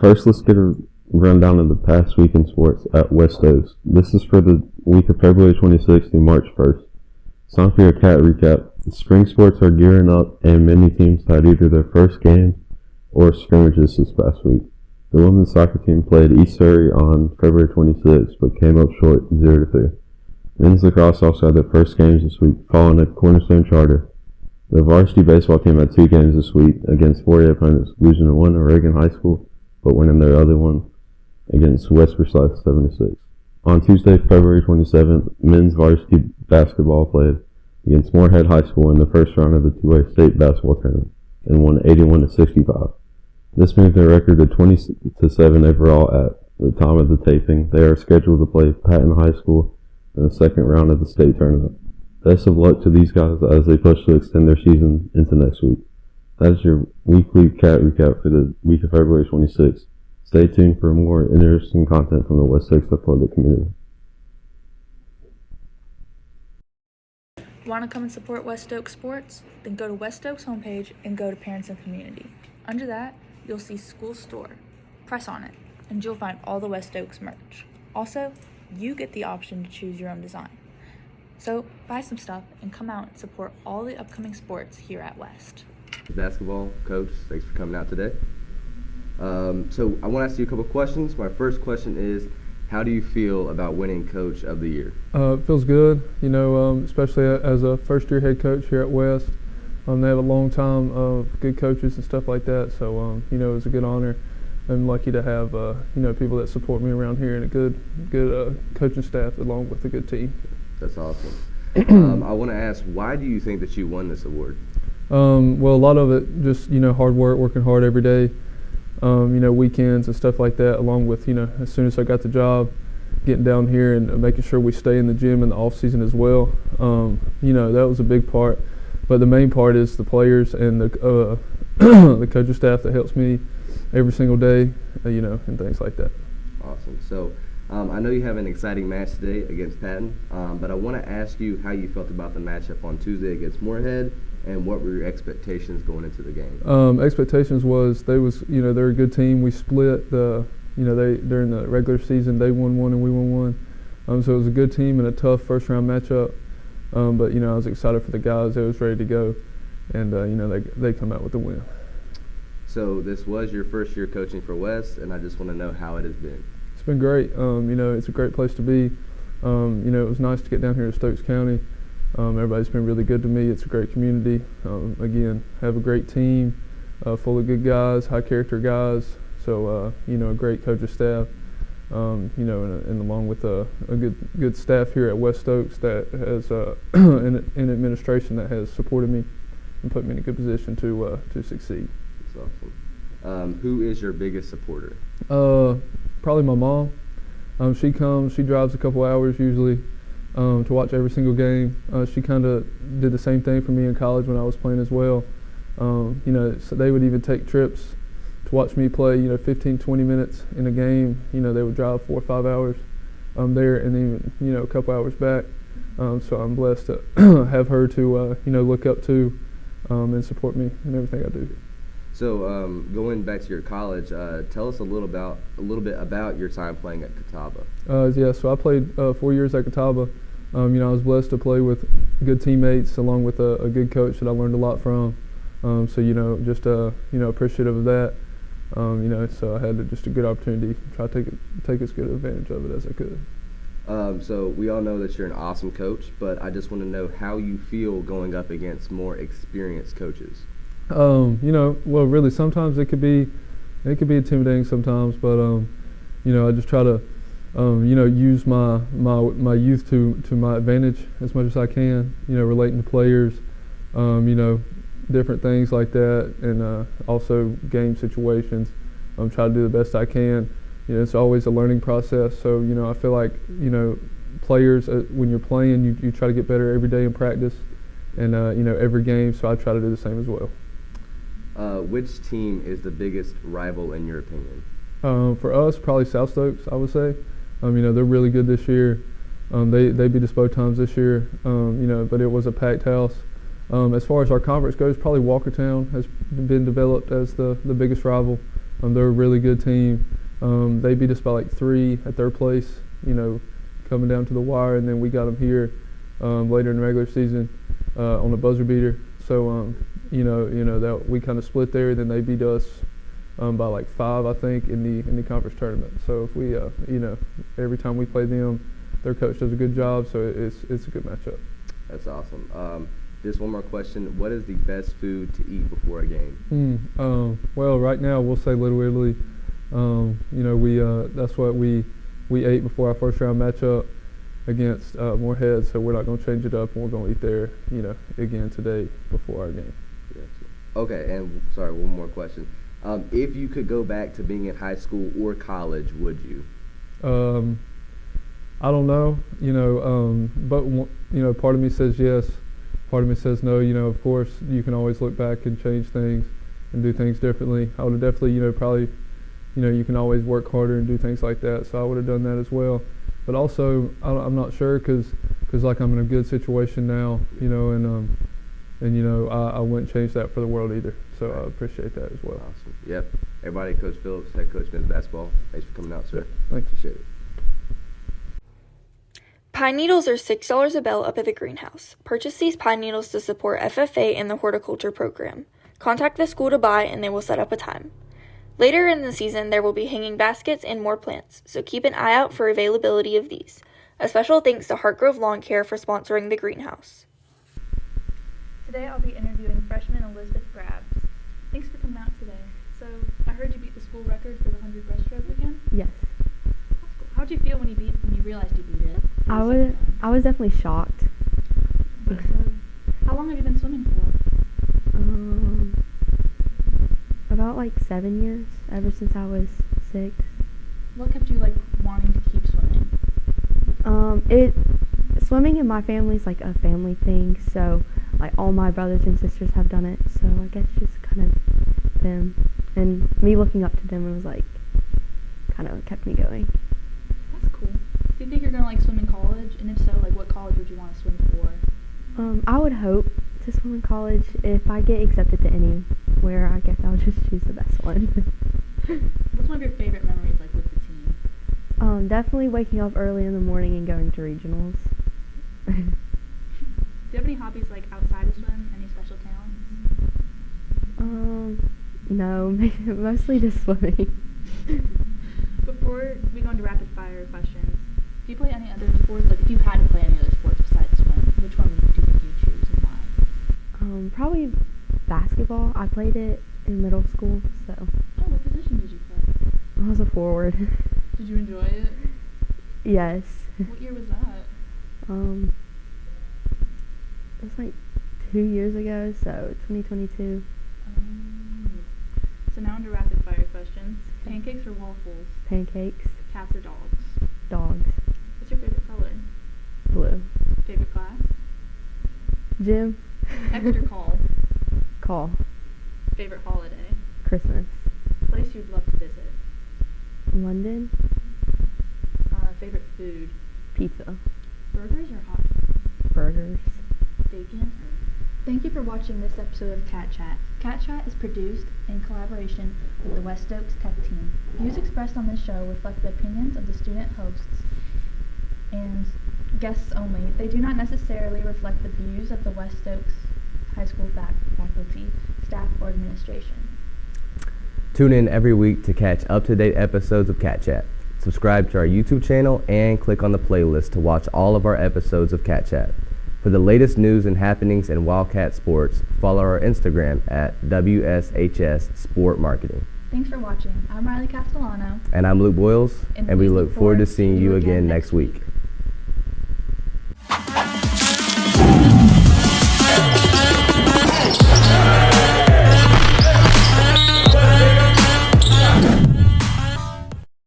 First, let's get a rundown of the past week in sports at West Oaks. This is for the week of February 26th through March 1st. It's time for your Cat recap. Spring sports are gearing up, and many teams had either their first game or scrimmages this past week. The women's soccer team played East Surrey on February 26th, but came up short 0-3. Men's lacrosse also had their first games this week, following a Cornerstone Charter. The varsity baseball team had 2 games this week against 4A opponents, losing to one at Reagan High School, but winning their other one against West Forsyth 76. On Tuesday, February 27th, men's varsity basketball played against Moorhead High School in the first round of the 2A state basketball tournament and won 81-65. This moved their record to 20-7 overall at the time of the taping. They are scheduled to play Patton High School in the second round of the state tournament. Best of luck to these guys as they push to extend their season into next week. That is your weekly Cat recap for the week of February 26th. Stay tuned for more interesting content from the West Oaks athletic community. Want to come and support West Oaks sports? Then go to West Oaks homepage and go to Parents and Community. Under that, you'll see School Store. Press on it, and you'll find all the West Oaks merch. Also, you get the option to choose your own design. So buy some stuff and come out and support all the upcoming sports here at West. Basketball coach, thanks for coming out today. So I want to ask you a couple questions. My first question is, how do you feel about winning Coach of the Year? It feels good, especially as a first-year head coach here at West. They have a long time of good coaches and stuff like that, so it was a good honor. I'm lucky to have people that support me around here and a good coaching staff along with a good team. That's awesome. I want to ask, why do you think that you won this award? Well, a lot of it just hard work, working hard every day. Weekends and stuff like that, along with, as soon as I got the job, getting down here and making sure we stay in the gym in the off season as well. That was a big part. But the main part is the players and the the coaching staff that helps me every single day, and things like that. Awesome. So I know you have an exciting match today against Patton, but I want to ask you how you felt about the matchup on Tuesday against Moorhead, and what were your expectations going into the game? Expectations was they're a good team. We split during the regular season they won one and we won one, so it was a good team and a tough first round matchup. But I was excited for the guys. They was ready to go, and they come out with the win. So this was your first year coaching for West, and I just want to know how it has been. It's been great. It's a great place to be. It was nice to get down here to Stokes County. Everybody's been really good to me. It's a great community. Again, have a great team, full of good guys, high character guys. So a great coaching staff. And along with a good staff here at West Oaks that has an administration that has supported me and put me in a good position to succeed. That's awesome. Who is your biggest supporter? Probably my mom. She drives a couple hours usually to watch every single game. She kind of did the same thing for me in college when I was playing as well. So they would even take trips to watch me play, 15, 20 minutes in a game. They would drive 4 or 5 hours there and even, a couple hours back. So I'm blessed to have her to, look up to and support me in everything I do. So going back to your college, tell us a little bit about your time playing at Catawba. So I played 4 years at Catawba. I was blessed to play with good teammates along with a good coach that I learned a lot from. Just appreciative of that. So I had just a good opportunity to try to take as good advantage of it as I could. So we all know that you're an awesome coach, but I just want to know how you feel going up against more experienced coaches. Well, really, sometimes it could be intimidating sometimes, but I just try to use my youth to my advantage as much as I can. Relating to players, different things like that, and also game situations. Try to do the best I can. It's always a learning process. So I feel like players when you're playing, you try to get better every day in practice, and every game. So I try to do the same as well. Which team is the biggest rival in your opinion? For us, probably South Stokes, I would say. They're really good this year. They beat us both times this year. But it was a packed house. As far as our conference goes, probably Walkertown has been developed as the biggest rival. They're a really good team. They beat us by like 3 at their place, coming down to the wire, and then we got them here later in the regular season on a buzzer beater. So, that we kind of split there. Then they beat us by like 5, I think, in the conference tournament. So if we, every time we play them, their coach does a good job. So it's a good matchup. That's awesome. Just one more question. What is the best food to eat before a game? Well, right now we'll say Little Italy. That's what we ate before our first round matchup against Moorhead. So we're not going to change it up, and we're going to eat there, again today before our game. Yes. Okay, and sorry, one more question. If you could go back to being in high school or college, would you? I don't know, but part of me says yes, part of me says no. Of course, you can always look back and change things and do things differently. I would have definitely, probably, you can always work harder and do things like that. So I would have done that as well. But also, I'm not sure because like I'm in a good situation now, and I wouldn't change that for the world either. So I appreciate that as well. Awesome. Yep. Everybody, Coach Phillips, head coach men's basketball. Thanks for coming out, sir. Thank you. Appreciate it. Pine needles are $6 a bale up at the greenhouse. Purchase these pine needles to support FFA and the horticulture program. Contact the school to buy and they will set up a time. Later in the season, there will be hanging baskets and more plants, so keep an eye out for availability of these. A special thanks to Heartgrove Lawn Care for sponsoring the greenhouse. Today I'll be interviewing freshman Elizabeth Grabs. Thanks for coming out today. So, I heard you beat the school record for the 100 breaststroke again? Yes. That's cool. How'd you feel when you realized you beat it? I was definitely shocked. So, how long have you been swimming for? About like 7 years, ever since I was 6. What kept you wanting to keep swimming? Swimming in my family is like a family thing, so like all my brothers and sisters have done it, so I guess just kind of them and me looking up to them, it was like kind of kept me going. That's cool. Do you think you're gonna swim in college? And if so, what college would you want to swim for? I would hope to swim in college. If I get accepted to anywhere, I guess I'll just choose the best one. What's one of your favorite memories with the team? Definitely waking up early in the morning and going to regionals. Do you have any hobbies outside of swim? Any special talents? No, mostly just swimming. Before we go into rapid fire questions, do you play any other sports? If you had to play any other sports besides swim, which one do you think you'd choose and why? Probably basketball. I played it in middle school, so. Oh, what position did you play? I was a forward. Did you enjoy it? Yes. What year was that? It was 2 years ago, so 2022. So now into rapid fire questions. Pancakes or waffles? Pancakes. Cats or dogs? Dogs. What's your favorite color? Blue. Favorite class? Gym. Text or call? Call. Favorite holiday? Christmas. Place you'd love to visit? London. Favorite food? Pizza. Burgers or hot dogs? Burgers. Bacon or... Thank you for watching this episode of Cat Chat. Cat Chat is produced in collaboration with the West Oaks Tech Team. Views expressed on this show reflect the opinions of the student hosts and guests only. They do not necessarily reflect the views of the West Oaks High School faculty, staff, or administration. Tune in every week to catch up-to-date episodes of Cat Chat. Subscribe to our YouTube channel and click on the playlist to watch all of our episodes of Cat Chat. For the latest news and happenings in Wildcat sports, follow our Instagram at WSHS Sport Marketing. Thanks for watching. I'm Riley Castellano. And I'm Luke Boyles, and we look forward to seeing you again next week.